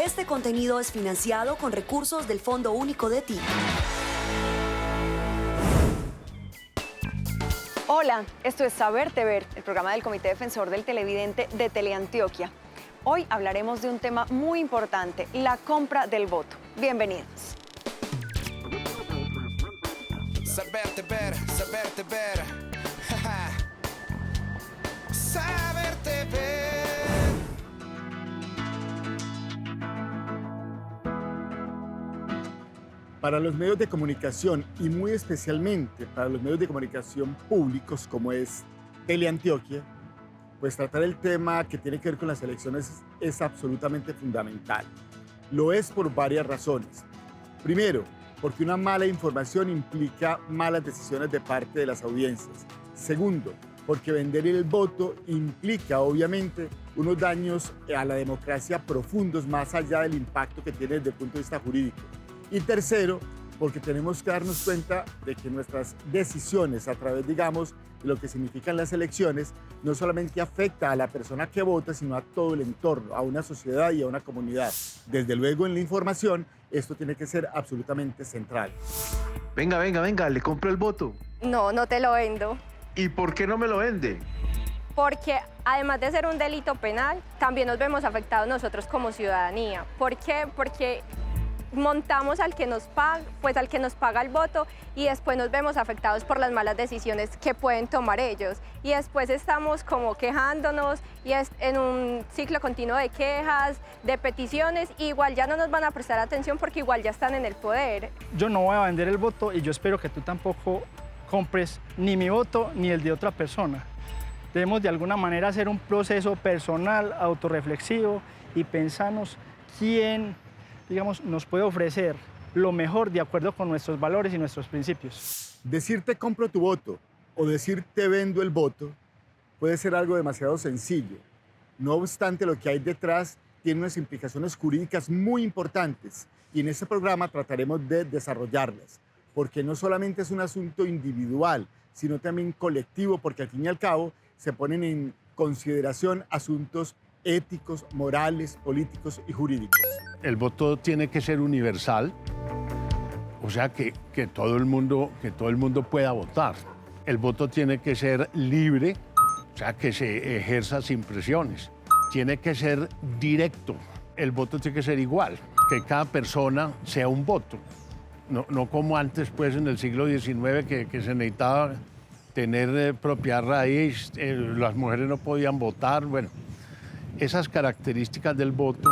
Este contenido es financiado con recursos del Fondo Único de TIC. Hola, esto es Saberte Ver, el programa del Comité Defensor del Televidente de Teleantioquia. Hoy hablaremos de un tema muy importante, la compra del voto. Bienvenidos. Saberte ver, saberte ver. Saberte ver. Para los medios de comunicación y muy especialmente para los medios de comunicación públicos como es Teleantioquia, pues tratar el tema que tiene que ver con las elecciones es absolutamente fundamental. Lo es por varias razones. Primero, porque una mala información implica malas decisiones de parte de las audiencias. Segundo, porque vender el voto implica obviamente unos daños a la democracia profundos más allá del impacto que tiene desde el punto de vista jurídico. Y tercero, porque tenemos que darnos cuenta de que nuestras decisiones a través, digamos, de lo que significan las elecciones, no solamente afecta a la persona que vota, sino a todo el entorno, a una sociedad y a una comunidad. Desde luego en la información, esto tiene que ser absolutamente central. Venga, venga, venga, le compro el voto. No, no te lo vendo. ¿Y por qué no me lo vende? Porque además de ser un delito penal, también nos vemos afectados nosotros como ciudadanía. ¿Por qué? Porque montamos al que nos paga el voto y después nos vemos afectados por las malas decisiones que pueden tomar ellos. Y después estamos como quejándonos y es en un ciclo continuo de quejas, de peticiones, y igual ya no nos van a prestar atención porque igual ya están en el poder. Yo no voy a vender el voto y yo espero que tú tampoco compres ni mi voto ni el de otra persona. Debemos de alguna manera hacer un proceso personal, autorreflexivo y pensarnos quién, digamos, nos puede ofrecer lo mejor de acuerdo con nuestros valores y nuestros principios. Decirte compro tu voto o decirte vendo el voto puede ser algo demasiado sencillo. No obstante, lo que hay detrás tiene unas implicaciones jurídicas muy importantes y en este programa trataremos de desarrollarlas, porque no solamente es un asunto individual, sino también colectivo, porque al fin y al cabo se ponen en consideración asuntos éticos, morales, políticos y jurídicos. El voto tiene que ser universal, o sea que todo el mundo pueda votar. El voto tiene que ser libre, o sea que se ejerza sin presiones. Tiene que ser directo, el voto tiene que ser igual, que cada persona sea un voto. No como antes, pues en el siglo XIX, que se necesitaba tener propiedad raíz, las mujeres no podían votar, bueno. Esas características del voto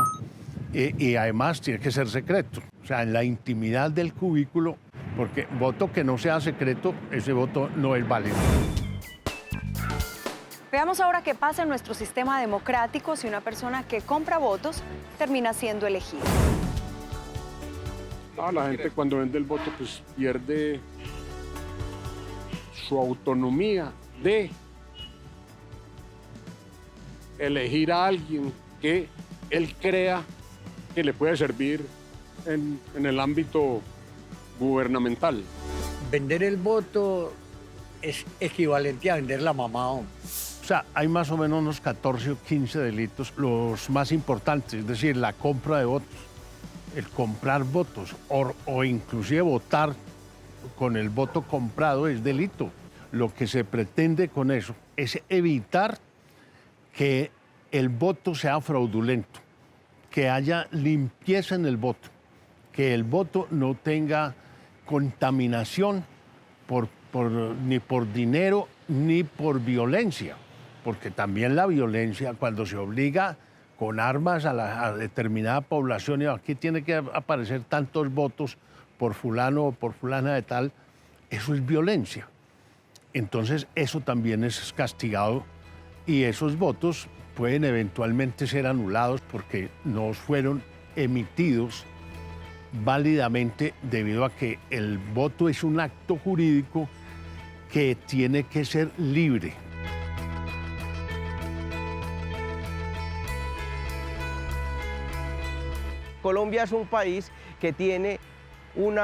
y además tiene que ser secreto, o sea, en la intimidad del cubículo, porque voto que no sea secreto, ese voto no es válido. Veamos ahora qué pasa en nuestro sistema democrático si una persona que compra votos termina siendo elegida. La gente cuando vende el voto pues pierde su autonomía de elegir a alguien que él crea que le puede servir en el ámbito gubernamental. Vender el voto es equivalente a vender la mamá. O sea, hay más o menos unos 14 o 15 delitos, los más importantes, es decir, la compra de votos, el comprar votos o inclusive votar con el voto comprado es delito. Lo que se pretende con eso es evitar que el voto sea fraudulento, que haya limpieza en el voto, que el voto no tenga contaminación ni por dinero ni por violencia, porque también la violencia, cuando se obliga con armas a determinada población, y aquí tiene que aparecer tantos votos por fulano o por fulana de tal, eso es violencia. Entonces eso también es castigado y esos votos pueden eventualmente ser anulados porque no fueron emitidos válidamente debido a que el voto es un acto jurídico que tiene que ser libre. Colombia es un país que tiene un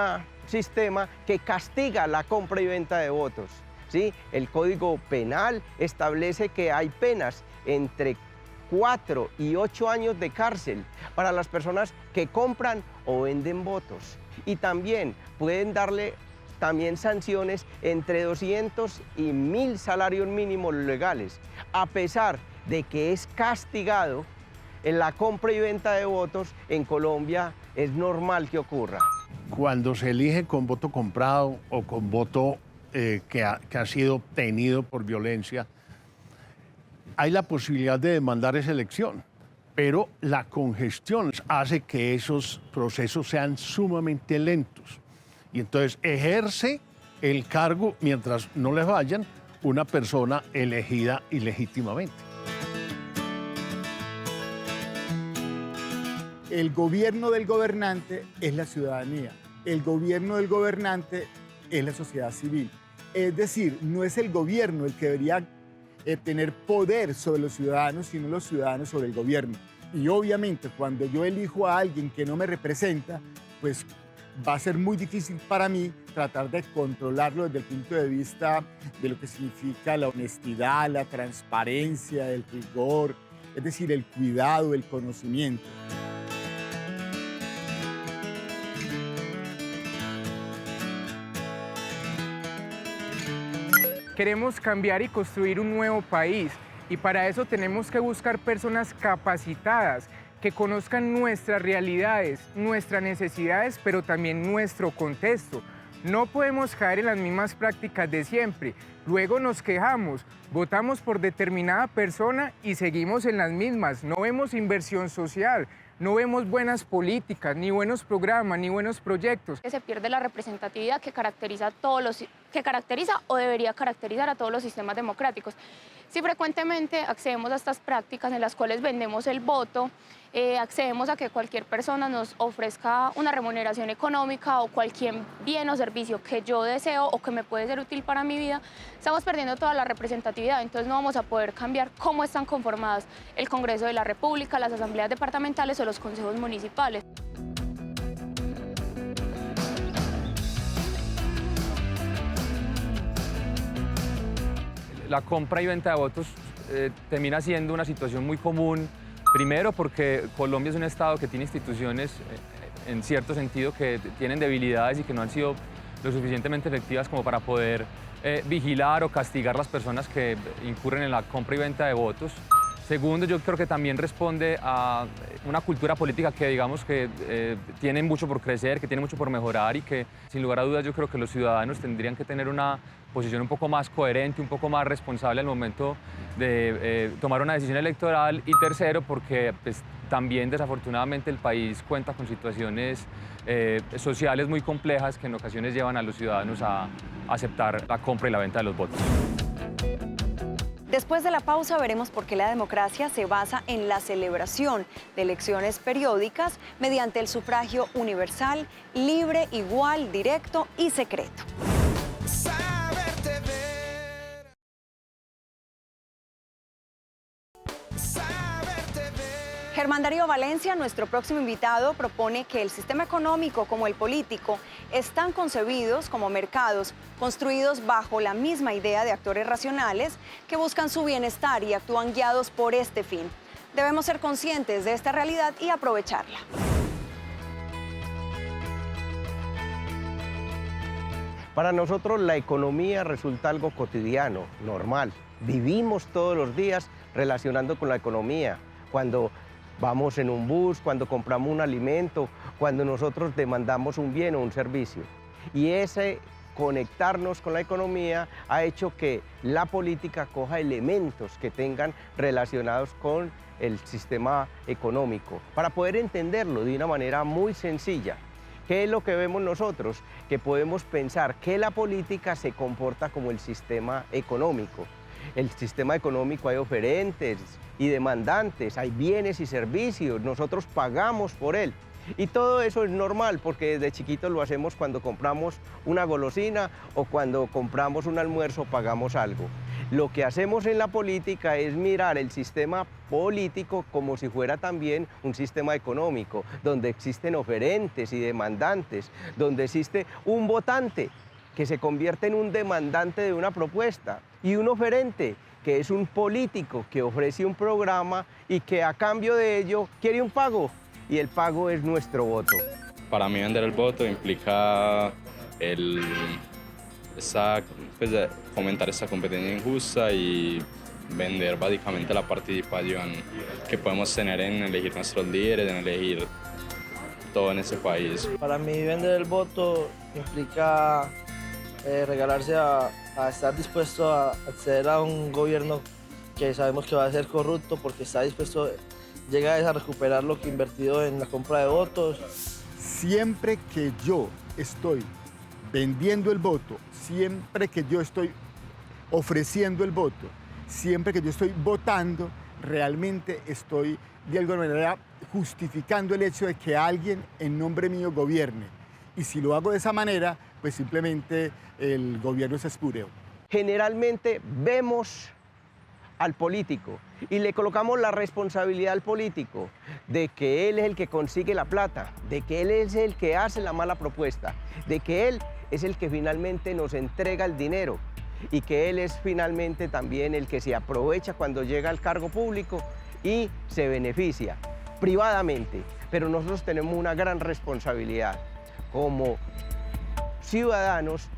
sistema que castiga la compra y venta de votos. ¿Sí? El Código Penal establece que hay penas entre 4 y 8 años de cárcel para las personas que compran o venden votos. Y también pueden darle sanciones entre 200 y 1000 salarios mínimos legales, a pesar de que es castigado. En la compra y venta de votos en Colombia es normal que ocurra. Cuando se elige con voto comprado o con voto que ha sido obtenido por violencia, hay la posibilidad de demandar esa elección, pero la congestión hace que esos procesos sean sumamente lentos. Y entonces ejerce el cargo, mientras no le vayan, una persona elegida ilegítimamente. El gobierno del gobernante es la ciudadanía. El gobierno del gobernante es la sociedad civil. Es decir, no es el gobierno el que debería tener poder sobre los ciudadanos, sino los ciudadanos sobre el gobierno. Y obviamente cuando yo elijo a alguien que no me representa, pues va a ser muy difícil para mí tratar de controlarlo desde el punto de vista de lo que significa la honestidad, la transparencia, el rigor, es decir, el cuidado, el conocimiento. Queremos cambiar y construir un nuevo país y para eso tenemos que buscar personas capacitadas que conozcan nuestras realidades, nuestras necesidades, pero también nuestro contexto. No podemos caer en las mismas prácticas de siempre. Luego nos quejamos, votamos por determinada persona y seguimos en las mismas. No vemos inversión social, no vemos buenas políticas, ni buenos programas, ni buenos proyectos. Se pierde la representatividad que caracteriza o debería caracterizar a todos los sistemas democráticos. Si frecuentemente accedemos a estas prácticas en las cuales vendemos el voto, accedemos a que cualquier persona nos ofrezca una remuneración económica o cualquier bien o servicio que yo deseo o que me puede ser útil para mi vida, estamos perdiendo toda la representatividad, entonces no vamos a poder cambiar cómo están conformadas el Congreso de la República, las asambleas departamentales o los consejos municipales. La compra y venta de votos termina siendo una situación muy común, primero porque Colombia es un estado que tiene instituciones en cierto sentido que tienen debilidades y que no han sido lo suficientemente efectivas como para poder vigilar o castigar las personas que incurren en la compra y venta de votos. Segundo, yo creo que también responde a una cultura política que digamos que tiene mucho por crecer, que tiene mucho por mejorar y que sin lugar a dudas yo creo que los ciudadanos tendrían que tener una posición un poco más coherente, un poco más responsable al momento de tomar una decisión electoral. Y tercero, porque pues, también desafortunadamente el país cuenta con situaciones sociales muy complejas que en ocasiones llevan a los ciudadanos a aceptar la compra y la venta de los votos. Después de la pausa veremos por qué la democracia se basa en la celebración de elecciones periódicas mediante el sufragio universal, libre, igual, directo y secreto. Saberte ver. Saberte ver. Germán Darío Valencia, nuestro próximo invitado, propone que el sistema económico como el político están concebidos como mercados construidos bajo la misma idea de actores racionales que buscan su bienestar y actúan guiados por este fin. Debemos ser conscientes de esta realidad y aprovecharla. Para nosotros la economía resulta algo cotidiano, normal. Vivimos todos los días relacionando con la economía. Cuando vamos en un bus, cuando compramos un alimento, cuando nosotros demandamos un bien o un servicio. Y ese conectarnos con la economía ha hecho que la política coja elementos que tengan relacionados con el sistema económico para poder entenderlo de una manera muy sencilla. ¿Qué es lo que vemos nosotros? Que podemos pensar que la política se comporta como el sistema económico. El sistema económico hay oferentes y demandantes, hay bienes y servicios, nosotros pagamos por él. Y todo eso es normal porque desde chiquitos lo hacemos cuando compramos una golosina o cuando compramos un almuerzo pagamos algo. Lo que hacemos en la política es mirar el sistema político como si fuera también un sistema económico, donde existen oferentes y demandantes, donde existe un votante que se convierte en un demandante de una propuesta y un oferente que es un político que ofrece un programa y que a cambio de ello quiere un pago, y el pago es nuestro voto. Para mí vender el voto implica fomentar esta competencia injusta y vender básicamente la participación que podemos tener en elegir nuestros líderes, en elegir todo en este país. Para mí vender el voto implica regalarse a estar dispuesto a acceder a un gobierno que sabemos que va a ser corrupto porque está dispuesto, llega a recuperar lo que ha invertido en la compra de votos. Siempre que yo estoy vendiendo el voto, siempre que yo estoy ofreciendo el voto, siempre que yo estoy votando, realmente estoy de alguna manera justificando el hecho de que alguien en nombre mío gobierne. Y si lo hago de esa manera, pues simplemente el gobierno es espúreo. Generalmente vemos al político y le colocamos la responsabilidad al político de que él es el que consigue la plata, de que él es el que hace la mala propuesta, de que él es el que finalmente nos entrega el dinero y que él es finalmente también el que se aprovecha cuando llega al cargo público y se beneficia privadamente. Pero nosotros tenemos una gran responsabilidad como ciudadanos.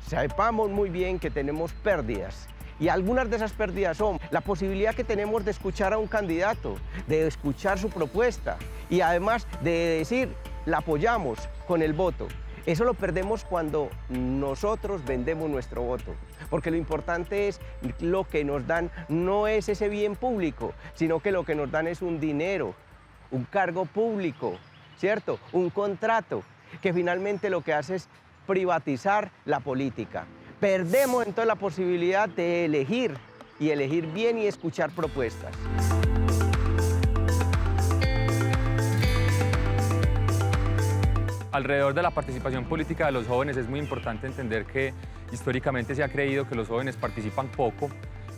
Sepamos muy bien que tenemos pérdidas y algunas de esas pérdidas son la posibilidad que tenemos de escuchar a un candidato, de escuchar su propuesta y además de decir la apoyamos con el voto. Eso lo perdemos cuando nosotros vendemos nuestro voto, porque lo importante es lo que nos dan, no es ese bien público, sino que lo que nos dan es un dinero, un cargo público, ¿cierto? Un contrato, que finalmente lo que hace es privatizar la política. Perdemos entonces la posibilidad de elegir, y elegir bien y escuchar propuestas. Alrededor de la participación política de los jóvenes es muy importante entender que históricamente se ha creído que los jóvenes participan poco.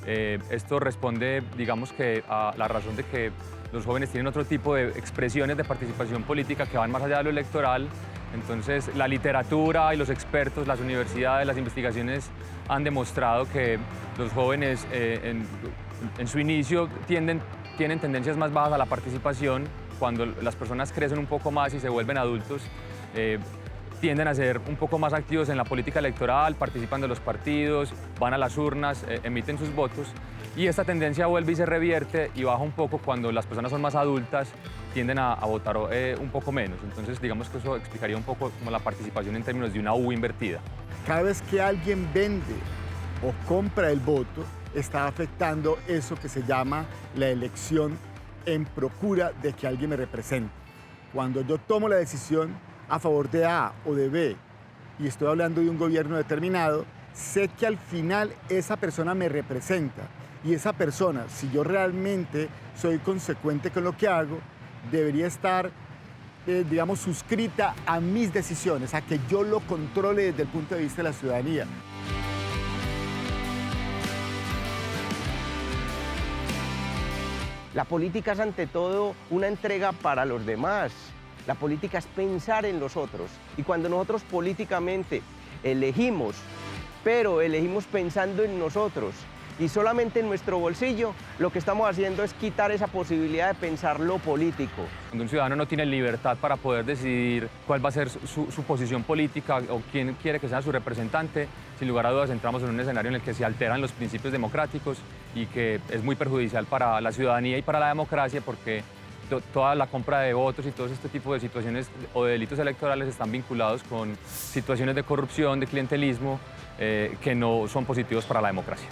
Esto responde, digamos que, a la razón de que los jóvenes tienen otro tipo de expresiones de participación política que van más allá de lo electoral. Entonces, la literatura y los expertos, las universidades, las investigaciones han demostrado que los jóvenes en su inicio tienen tendencias más bajas a la participación. Cuando las personas crecen un poco más y se vuelven adultos, tienden a ser un poco más activos en la política electoral, participan de los partidos, van a las urnas, emiten sus votos, y esta tendencia vuelve y se revierte y baja un poco cuando las personas son más adultas, tienden a votar un poco menos. Entonces, digamos que eso explicaría un poco como la participación en términos de una U invertida. Cada vez que alguien vende o compra el voto, está afectando eso que se llama la elección en procura de que alguien me represente. Cuando yo tomo la decisión a favor de A o de B, y estoy hablando de un gobierno determinado, sé que al final esa persona me representa, y esa persona, si yo realmente soy consecuente con lo que hago, debería estar, digamos, suscrita a mis decisiones, a que yo lo controle desde el punto de vista de la ciudadanía. La política es ante todo una entrega para los demás. La política es pensar en los otros. Y cuando nosotros políticamente elegimos, pero elegimos pensando en nosotros y solamente en nuestro bolsillo, lo que estamos haciendo es quitar esa posibilidad de pensar lo político. Cuando un ciudadano no tiene libertad para poder decidir cuál va a ser su posición política o quién quiere que sea su representante, sin lugar a dudas entramos en un escenario en el que se alteran los principios democráticos y que es muy perjudicial para la ciudadanía y para la democracia, porque toda la compra de votos y todo este tipo de situaciones o de delitos electorales están vinculados con situaciones de corrupción, de clientelismo, que no son positivos para la democracia.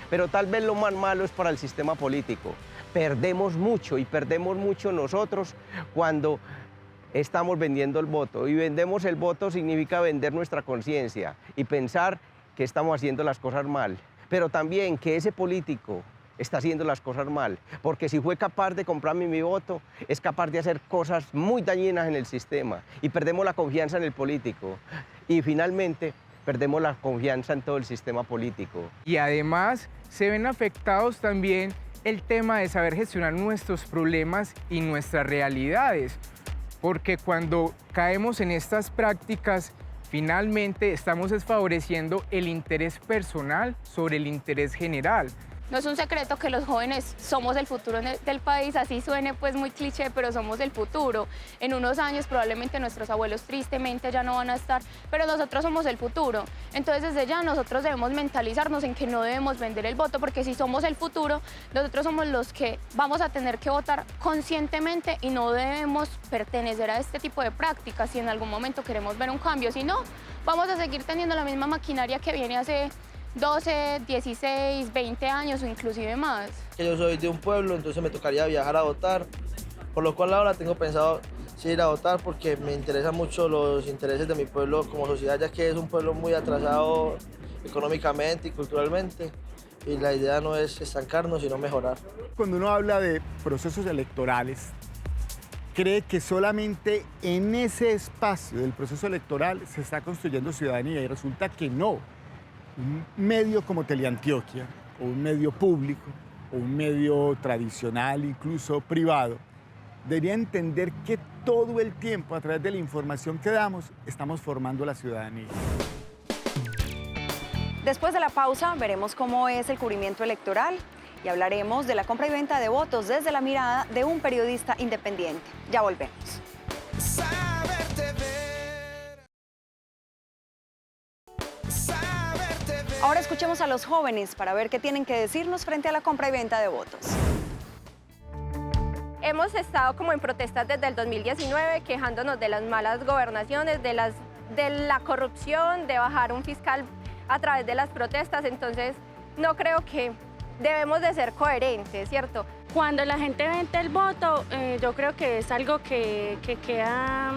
Pero tal vez lo más malo es para el sistema político. Perdemos mucho, y perdemos mucho nosotros cuando estamos vendiendo el voto. Y vendemos el voto significa vender nuestra conciencia y pensar que estamos haciendo las cosas mal. Pero también que ese político está haciendo las cosas mal, porque si fue capaz de comprarme mi voto, es capaz de hacer cosas muy dañinas en el sistema, y perdemos la confianza en el político, y finalmente perdemos la confianza en todo el sistema político. Y además se ven afectados también el tema de saber gestionar nuestros problemas y nuestras realidades, porque cuando caemos en estas prácticas Finalmente, estamos favoreciendo el interés personal sobre el interés general. No es un secreto que los jóvenes somos el futuro del país, así suene pues muy cliché, pero somos el futuro. En unos años probablemente nuestros abuelos tristemente ya no van a estar, pero nosotros somos el futuro. Entonces desde ya nosotros debemos mentalizarnos en que no debemos vender el voto, porque si somos el futuro, nosotros somos los que vamos a tener que votar conscientemente y no debemos pertenecer a este tipo de prácticas si en algún momento queremos ver un cambio. Si no, vamos a seguir teniendo la misma maquinaria que viene hace 12, 16, 20 años o inclusive más. Yo soy de un pueblo, entonces me tocaría viajar a votar, por lo cual ahora tengo pensado sí ir a votar porque me interesan mucho los intereses de mi pueblo como sociedad, ya que es un pueblo muy atrasado económicamente y culturalmente, y la idea no es estancarnos, sino mejorar. Cuando uno habla de procesos electorales, cree que solamente en ese espacio del proceso electoral se está construyendo ciudadanía, y resulta que no. Un medio como Teleantioquia, o un medio público, o un medio tradicional, incluso privado, debería entender que todo el tiempo, a través de la información que damos, estamos formando la ciudadanía. Después de la pausa, veremos cómo es el cubrimiento electoral y hablaremos de la compra y venta de votos desde la mirada de un periodista independiente. Ya volvemos. Ahora escuchemos a los jóvenes para ver qué tienen que decirnos frente a la compra y venta de votos. Hemos estado como en protestas desde el 2019 quejándonos de las malas gobernaciones, de la corrupción, de bajar un fiscal a través de las protestas. Entonces no creo que debemos de ser coherentes, ¿cierto? Cuando la gente vende el voto, yo creo que es algo que queda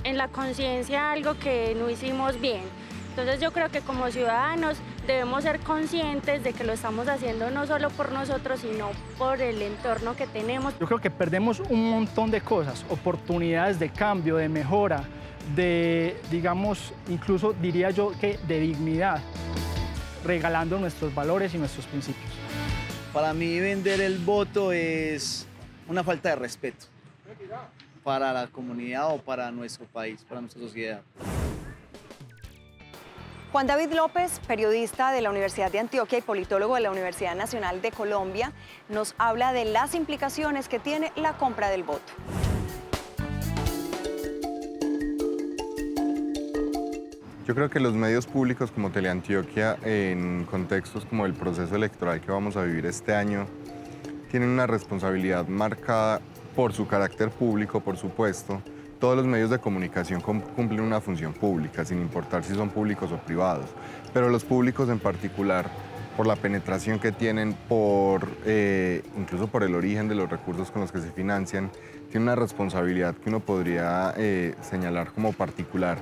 en la conciencia, algo que no hicimos bien. Entonces yo creo que como ciudadanos debemos ser conscientes de que lo estamos haciendo no solo por nosotros, sino por el entorno que tenemos. Yo creo que perdemos un montón de cosas, oportunidades de cambio, de mejora, de, digamos, incluso diría yo que de dignidad, regalando nuestros valores y nuestros principios. Para mí vender el voto es una falta de respeto para la comunidad o para nuestro país, para nuestra sociedad. Juan David López, periodista de la Universidad de Antioquia y politólogo de la Universidad Nacional de Colombia, nos habla de las implicaciones que tiene la compra del voto. Yo creo que los medios públicos como Teleantioquia, en contextos como el proceso electoral que vamos a vivir este año, tienen una responsabilidad marcada por su carácter público, por supuesto. Todos los medios de comunicación cumplen una función pública, sin importar si son públicos o privados. Pero los públicos en particular, por la penetración que tienen, incluso por el origen de los recursos con los que se financian, tienen una responsabilidad que uno podría señalar como particular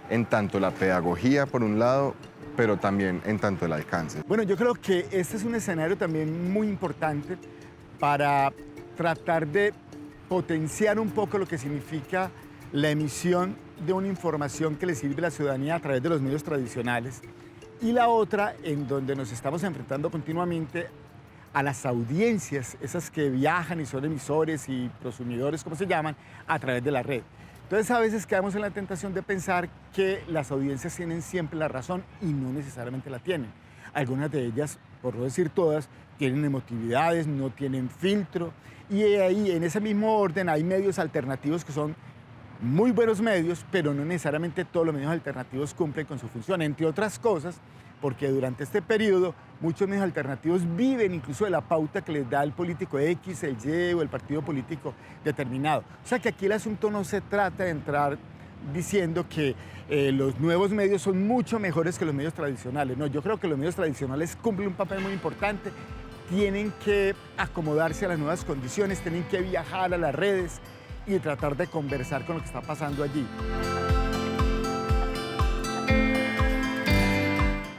en tanto la pedagogía, por un lado, pero también en tanto el alcance. Bueno, yo creo que este es un escenario también muy importante para tratar de potenciar un poco lo que significa la emisión de una información que le sirve a la ciudadanía a través de los medios tradicionales, y la otra en donde nos estamos enfrentando continuamente a las audiencias, esas que viajan y son emisores y prosumidores, como se llaman, a través de la red. Entonces a veces quedamos en la tentación de pensar que las audiencias tienen siempre la razón y no necesariamente la tienen. Algunas de ellas, por no decir todas, tienen emotividades, no tienen filtro, y ahí en ese mismo orden hay medios alternativos que son muy buenos medios, pero no necesariamente todos los medios alternativos cumplen con su función, entre otras cosas, porque durante este periodo muchos medios alternativos viven incluso de la pauta que les da el político X, el Y o el partido político determinado. O sea que aquí el asunto no se trata de entrar diciendo que los nuevos medios son mucho mejores que los medios tradicionales. No, yo creo que los medios tradicionales cumplen un papel muy importante, tienen que acomodarse a las nuevas condiciones, tienen que viajar a las redes y tratar de conversar con lo que está pasando allí.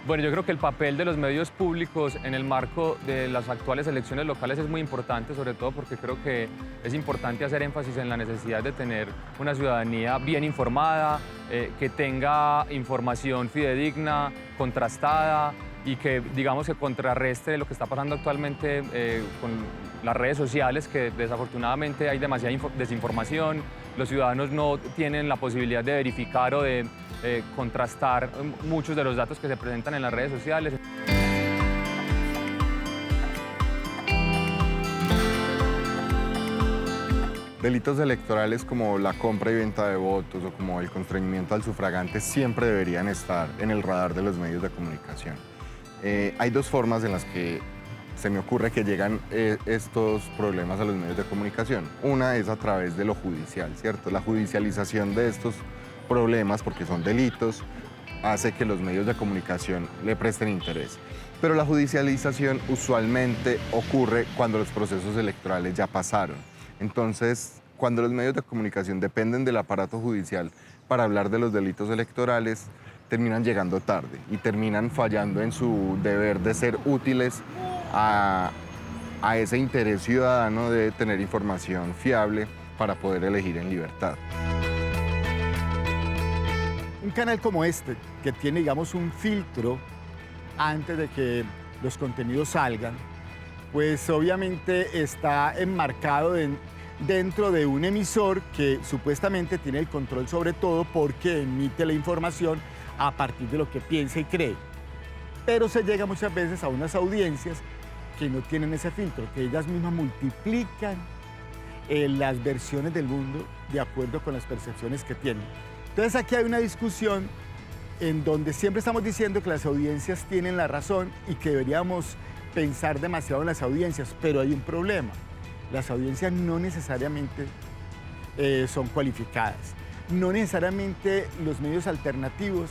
Bueno, yo creo que el papel de los medios públicos en el marco de las actuales elecciones locales es muy importante, sobre todo porque creo que es importante hacer énfasis en la necesidad de tener una ciudadanía bien informada, que tenga información fidedigna, contrastada y que, digamos, que contrarreste lo que está pasando actualmente las redes sociales, que desafortunadamente hay demasiada desinformación, los ciudadanos no tienen la posibilidad de verificar o de contrastar muchos de los datos que se presentan en las redes sociales. Delitos electorales como la compra y venta de votos o como el constreñimiento al sufragante siempre deberían estar en el radar de los medios de comunicación. Hay dos formas en las que se me ocurre que llegan estos problemas a los medios de comunicación. Una es a través de lo judicial, ¿cierto? La judicialización de estos problemas, porque son delitos, hace que los medios de comunicación le presten interés. Pero la judicialización usualmente ocurre cuando los procesos electorales ya pasaron. Entonces, cuando los medios de comunicación dependen del aparato judicial para hablar de los delitos electorales, terminan llegando tarde y terminan fallando en su deber de ser útiles a ese interés ciudadano de tener información fiable para poder elegir en libertad. Un canal como este, que tiene, digamos, un filtro antes de que los contenidos salgan, pues obviamente está enmarcado dentro de un emisor que supuestamente tiene el control sobre todo porque emite la información a partir de lo que piensa y cree. Pero se llega muchas veces a unas audiencias que no tienen ese filtro, que ellas mismas multiplican las versiones del mundo de acuerdo con las percepciones que tienen. Entonces aquí hay una discusión en donde siempre estamos diciendo que las audiencias tienen la razón y que deberíamos pensar demasiado en las audiencias, pero hay un problema. Las audiencias no necesariamente son cualificadas. No necesariamente los medios alternativos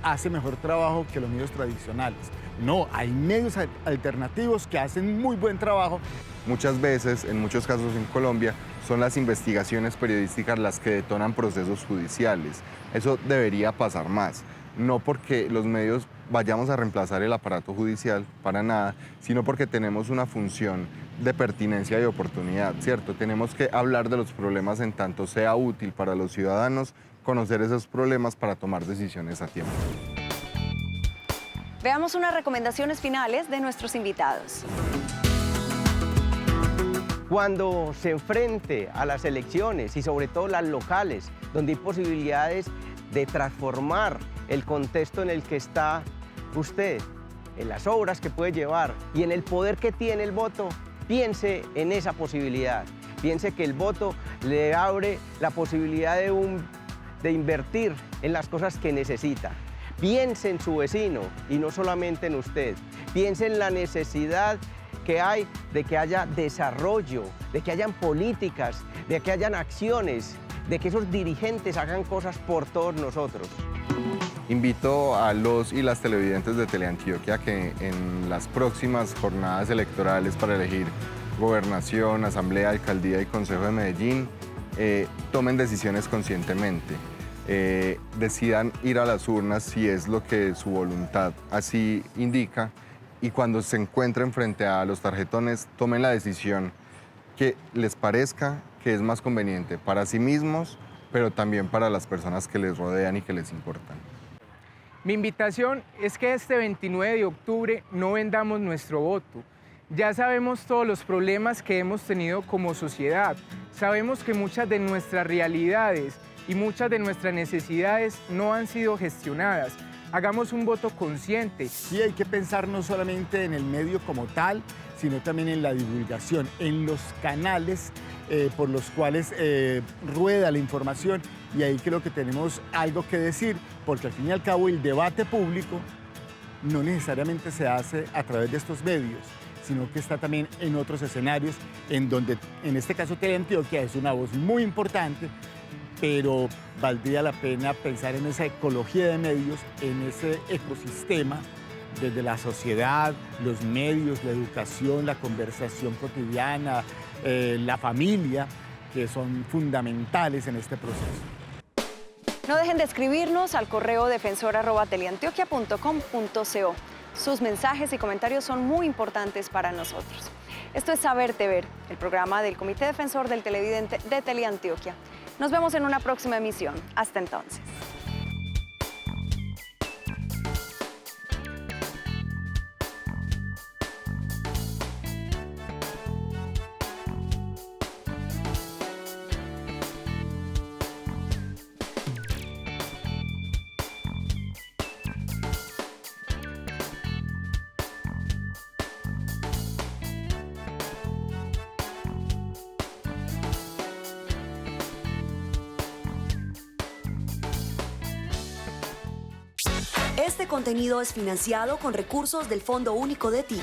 hacen mejor trabajo que los medios tradicionales. No, hay medios alternativos que hacen muy buen trabajo. Muchas veces, en muchos casos en Colombia, son las investigaciones periodísticas las que detonan procesos judiciales. Eso debería pasar más. No porque los medios vayamos a reemplazar el aparato judicial, para nada, sino porque tenemos una función de pertinencia y oportunidad, ¿cierto? Tenemos que hablar de los problemas en tanto sea útil para los ciudadanos conocer esos problemas para tomar decisiones a tiempo. Veamos unas recomendaciones finales de nuestros invitados. Cuando se enfrente a las elecciones y sobre todo las locales, donde hay posibilidades de transformar el contexto en el que está usted, en las obras que puede llevar y en el poder que tiene el voto, piense en esa posibilidad. Piense que el voto le abre la posibilidad de invertir en las cosas que necesita. Piense en su vecino y no solamente en usted. Piense en la necesidad que hay de que haya desarrollo, de que hayan políticas, de que hayan acciones, de que esos dirigentes hagan cosas por todos nosotros. Invito a los y las televidentes de Teleantioquia que en las próximas jornadas electorales para elegir gobernación, asamblea, alcaldía y consejo de Medellín tomen decisiones conscientemente. Decidan ir a las urnas si es lo que su voluntad así indica y cuando se encuentren frente a los tarjetones tomen la decisión que les parezca que es más conveniente para sí mismos, pero también para las personas que les rodean y que les importan. Mi invitación es que este 29 de octubre no vendamos nuestro voto. Ya sabemos todos los problemas que hemos tenido como sociedad. Sabemos que muchas de nuestras realidades y muchas de nuestras necesidades no han sido gestionadas. Hagamos un voto consciente. Sí, hay que pensar no solamente en el medio como tal, sino también en la divulgación, en los canales por los cuales rueda la información. Y ahí creo que tenemos algo que decir, porque al fin y al cabo el debate público no necesariamente se hace a través de estos medios, sino que está también en otros escenarios, en donde en este caso Teleantioquia es una voz muy importante, pero valdría la pena pensar en esa ecología de medios, en ese ecosistema, desde la sociedad, los medios, la educación, la conversación cotidiana, la familia, que son fundamentales en este proceso. No dejen de escribirnos al correo defensor@teleantioquia.com.co. Sus mensajes y comentarios son muy importantes para nosotros. Esto es Saberte Ver, el programa del Comité Defensor del Televidente de Teleantioquia. Nos vemos en una próxima emisión. Hasta entonces. Este contenido es financiado con recursos del Fondo Único de TIC.